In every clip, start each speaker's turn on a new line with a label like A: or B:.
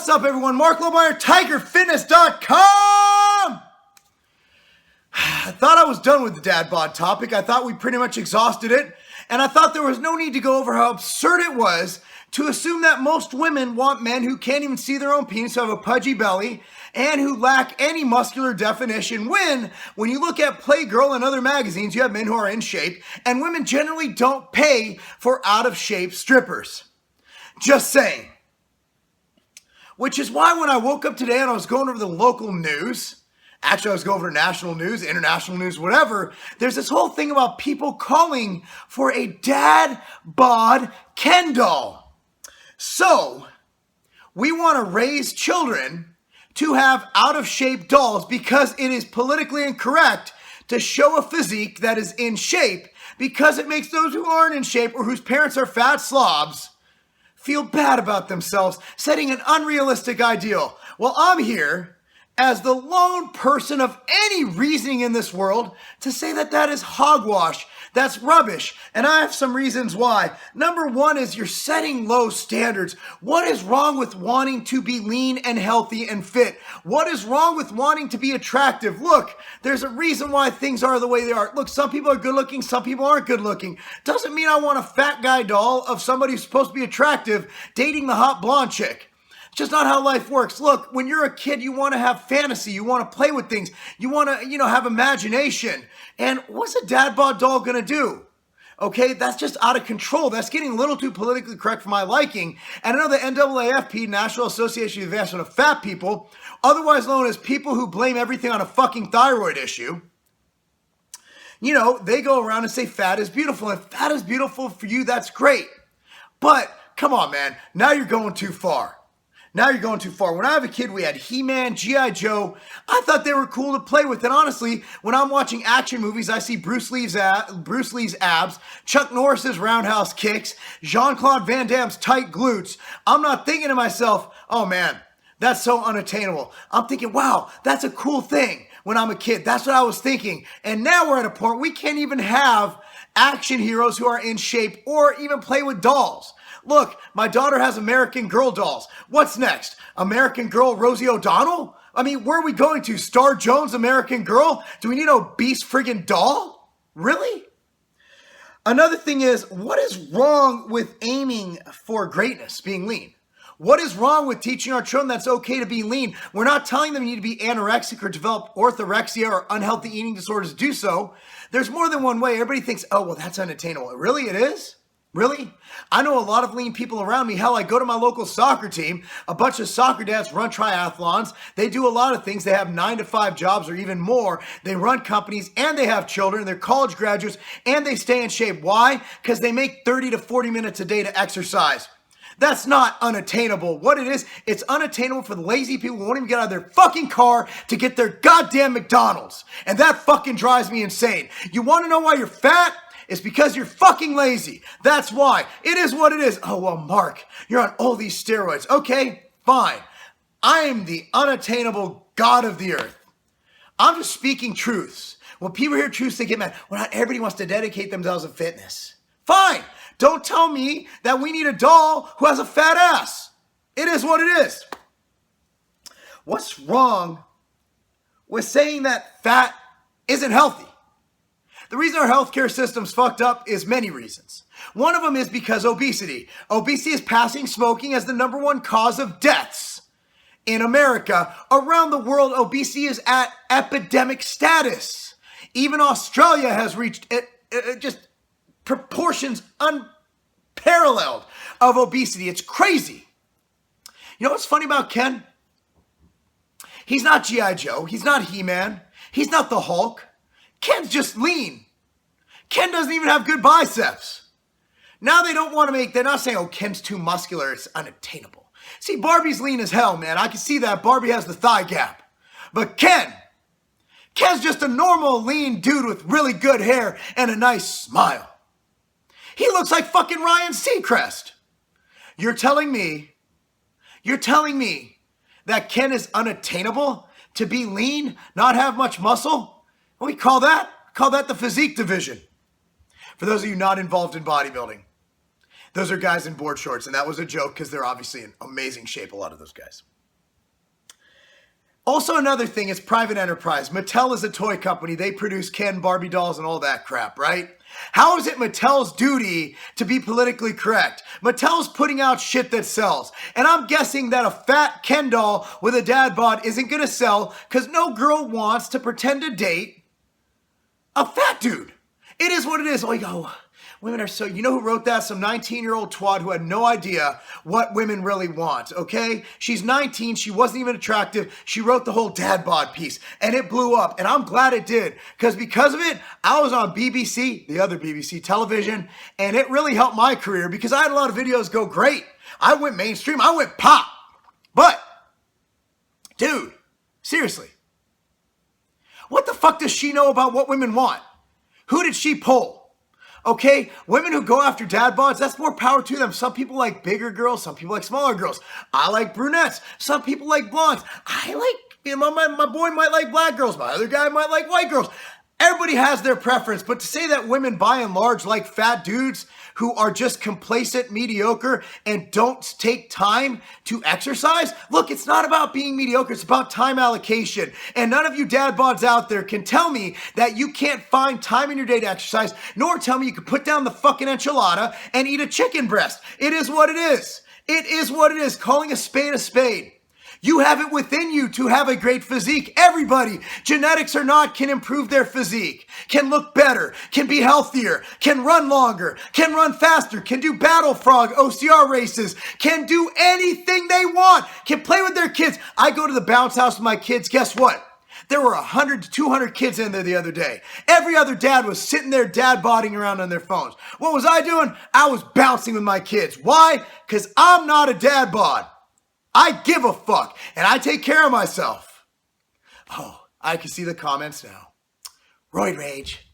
A: What's up, everyone? Marc Lobliner, TigerFitness.com! I thought I was done with the DadBod topic. I thought we pretty much exhausted it. And I thought there was no need to go over how absurd it was to assume that most women want men who can't even see their own penis, who have a pudgy belly, and who lack any muscular definition. When you look at Playgirl and other magazines, you have men who are in shape, and women generally don't pay for out-of-shape strippers. Just saying. Which is why when I woke up today and I was going over the local news, actually I was going over national news, international news, whatever, there's this whole thing about people calling for a DadBod Ken doll. So, we want to raise children to have out-of-shape dolls because it is politically incorrect to show a physique that is in shape because it makes those who aren't in shape or whose parents are fat slobs feel bad about themselves, setting an unrealistic ideal. Well, I'm here as the lone person of any reasoning in this world to say that that is hogwash. That's rubbish. And I have some reasons why. Number one is you're setting low standards. What is wrong with wanting to be lean and healthy and fit? What is wrong with wanting to be attractive? Look, there's a reason why things are the way they are. Look, some people are good looking, some people aren't good looking. Doesn't mean I want a fat guy doll of somebody who's supposed to be attractive dating the hot blonde chick. It's just not how life works. Look, when you're a kid, you want to have fantasy. You want to play with things. You want to, have imagination. And what's a DadBod doll going to do? Okay, that's just out of control. That's getting a little too politically correct for my liking. And I know the NAAFP, National Association of Advancement of Fat People, otherwise known as people who blame everything on a fucking thyroid issue, they go around and say fat is beautiful. And if fat is beautiful for you, that's great. But come on, man. Now you're going too far. Now you're going too far. When I have a kid, we had He-Man, G.I. Joe. I thought they were cool to play with. And honestly, when I'm watching action movies, I see Bruce Lee's abs, Chuck Norris's roundhouse kicks, Jean-Claude Van Damme's tight glutes. I'm not thinking to myself, oh man, that's so unattainable. I'm thinking, wow, that's a cool thing when I'm a kid. That's what I was thinking. And now we're at a point we can't even have action heroes who are in shape or even play with dolls. Look, my daughter has American Girl dolls. What's next? American Girl Rosie O'Donnell? I mean, where are we going to? Star Jones American Girl? Do we need a obese friggin' doll? Really? Another thing is, what is wrong with aiming for greatness, being lean? What is wrong with teaching our children that's okay to be lean? We're not telling them you need to be anorexic or develop orthorexia or unhealthy eating disorders to do so. There's more than one way. Everybody thinks, oh, well, that's unattainable. Really, it is? Really? I know a lot of lean people around me. Hell, I go to my local soccer team. A bunch of soccer dads run triathlons. They do a lot of things. They have 9 to 5 jobs or even more. They run companies and they have children. They're college graduates and they stay in shape. Why? Because they make 30 to 40 minutes a day to exercise. That's not unattainable. What it is, it's unattainable for the lazy people who won't even get out of their fucking car to get their goddamn McDonald's. And that fucking drives me insane. You want to know why you're fat? It's because you're fucking lazy. That's why. It is what it is. Oh, well, Mark, you're on all these steroids. Okay, fine. I am the unattainable God of the earth. I'm just speaking truths. When people hear truths, they get mad. Well, not everybody wants to dedicate themselves to fitness. Fine. Don't tell me that we need a doll who has a fat ass. It is what it is. What's wrong with saying that fat isn't healthy? The reason our healthcare system's fucked up is many reasons. One of them is because obesity. Obesity is passing smoking as the #1 cause of deaths in America. Around the world, obesity is at epidemic status. Even Australia has reached just proportions unparalleled of obesity. It's crazy. You know what's funny about Ken? He's not G.I. Joe. He's not He-Man. He's not the Hulk. Ken's just lean. Ken doesn't even have good biceps. Now they're not saying, oh, Ken's too muscular, it's unattainable. See, Barbie's lean as hell, man. I can see that. Barbie has the thigh gap. But Ken's just a normal lean dude with really good hair and a nice smile. He looks like fucking Ryan Seacrest. You're telling me that Ken is unattainable to be lean, not have much muscle? What do we call that? Call that the physique division. For those of you not involved in bodybuilding, those are guys in board shorts, and that was a joke because they're obviously in amazing shape, a lot of those guys. Also, another thing is private enterprise. Mattel is a toy company. They produce Ken, Barbie dolls, and all that crap, right? How is it Mattel's duty to be politically correct? Mattel's putting out shit that sells. And I'm guessing that a fat Ken doll with a dad bod isn't going to sell because no girl wants to pretend to date a fat dude. It is what it is. Oh, you go, women are so... You know who wrote that? Some 19-year-old twat who had no idea what women really want, okay? She's 19. She wasn't even attractive. She wrote the whole dad bod piece, and it blew up. And I'm glad it did, because of it, I was on BBC, the other BBC television, and it really helped my career because I had a lot of videos go great. I went mainstream. I went pop. But, dude, seriously, what the fuck does she know about what women want? Who did she pull? Okay, women who go after dad bods, that's more power to them. Some people like bigger girls, some people like smaller girls. I like brunettes. Some people like blondes. I like, you know, my boy might like black girls. My other guy might like white girls. Everybody has their preference, but to say that women by and large like fat dudes who are just complacent, mediocre, and don't take time to exercise, look, it's not about being mediocre, it's about time allocation. And none of you dad bods out there can tell me that you can't find time in your day to exercise, nor tell me you can put down the fucking enchilada and eat a chicken breast. It is what it is. It is what it is. Calling a spade a spade. You have it within you to have a great physique. Everybody, genetics or not, can improve their physique, can look better, can be healthier, can run longer, can run faster, can do battle frog OCR races, can do anything they want, can play with their kids. I go to the bounce house with my kids. Guess what? There were 100 to 200 kids in there the other day. Every other dad was sitting there dad bodding around on their phones. What was I doing? I was bouncing with my kids. Why? Because I'm not a dad bod. I give a fuck, and I take care of myself. Oh, I can see the comments now. Roid rage.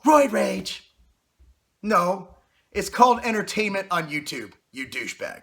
A: Roid rage. No, it's called entertainment on YouTube, you douchebag.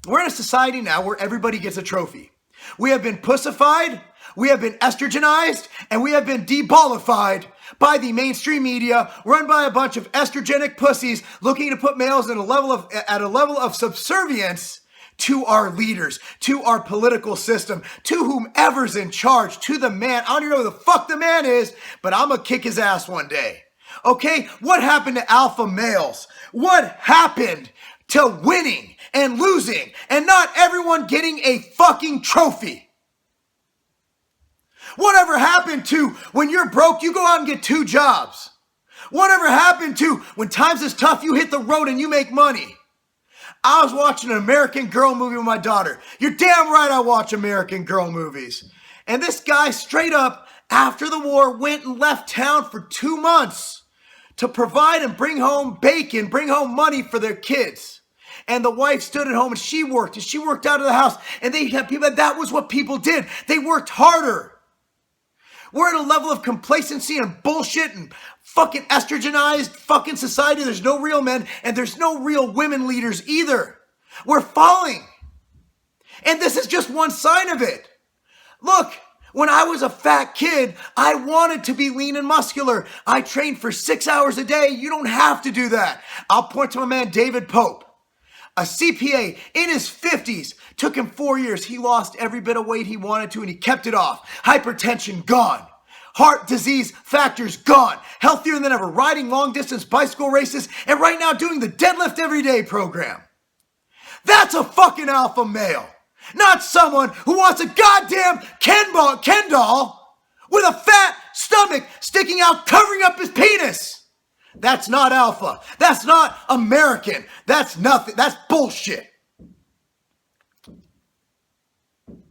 A: We're in a society now where everybody gets a trophy. We have been pussified, we have been estrogenized, and we have been deballified by the mainstream media, run by a bunch of estrogenic pussies looking to put males at a level of subservience to our leaders, to our political system, to whomever's in charge, to the man. I don't even know who the fuck the man is, but I'm gonna kick his ass one day. Okay? What happened to alpha males? What happened to winning and losing and not everyone getting a fucking trophy? Whatever happened to when you're broke, you go out and get 2 jobs? Whatever happened to when times is tough, you hit the road and you make money? I was watching an American Girl movie with my daughter. You're damn right I watch American Girl movies. And this guy straight up, after the war, went and left town for 2 months to provide and bring home bacon, bring home money for their kids. And the wife stood at home and she worked out of the house. And they had people, that was what people did. They worked harder. We're at a level of complacency and bullshit and fucking estrogenized fucking society. There's no real men and there's no real women leaders either. We're falling. And this is just one sign of it. Look, when I was a fat kid, I wanted to be lean and muscular. I trained for 6 hours a day. You don't have to do that. I'll point to my man, David Pope. A CPA in his 50s, took him 4 years. He lost every bit of weight he wanted to and he kept it off. Hypertension, gone. Heart disease factors, gone. Healthier than ever, riding long distance bicycle races and right now doing the deadlift every day program. That's a fucking alpha male. Not someone who wants a goddamn Ken doll with a fat stomach sticking out covering up his penis. That's not alpha. That's not American. That's nothing. That's bullshit.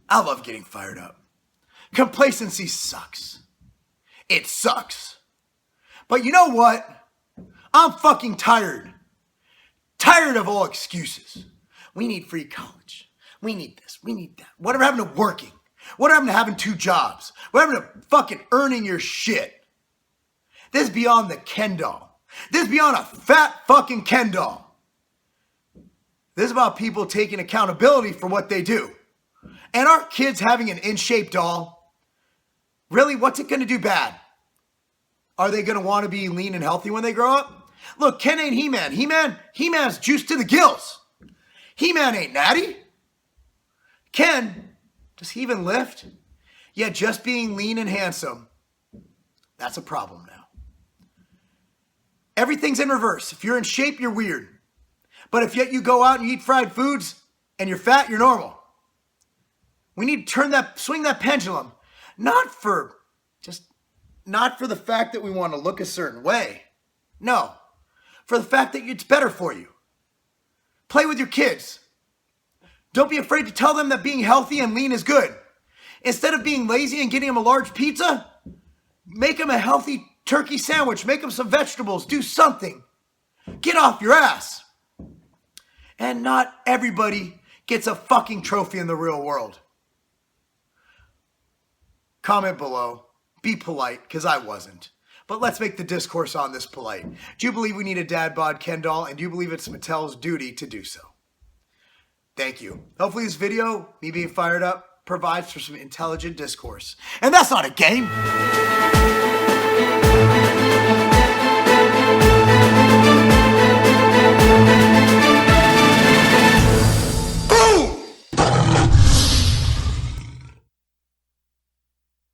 A: I love getting fired up. Complacency sucks. It sucks. But you know what? I'm fucking tired. Tired of all excuses. We need free college. We need this. We need that. Whatever happened to working? What happened to having 2 jobs? What happened to fucking earning your shit? This is beyond the Ken doll. This is beyond a fat fucking Ken doll. This is about people taking accountability for what they do. And our kids having an in-shape doll, really, what's it going to do bad? Are they going to want to be lean and healthy when they grow up? Look, Ken ain't He-Man. He-Man's juiced to the gills. He-Man ain't natty. Ken, does he even lift? Yeah, just being lean and handsome, that's a problem now. Everything's in reverse. If you're in shape, you're weird. But if yet you go out and eat fried foods and you're fat, you're normal. We need to swing that pendulum, not for the fact that we want to look a certain way. No, for the fact that it's better for you. Play with your kids. Don't be afraid to tell them that being healthy and lean is good. Instead of being lazy and getting them a large pizza, make them a healthy turkey sandwich. Make them some vegetables. Do something. Get off your ass. And not everybody gets a fucking trophy in the real world. Comment below. Be polite, because I wasn't. But let's make the discourse on this polite. Do you believe we need a dad bod Ken doll? And do you believe it's Mattel's duty to do so? Thank you. Hopefully this video, me being fired up, provides for some intelligent discourse. And that's not a game.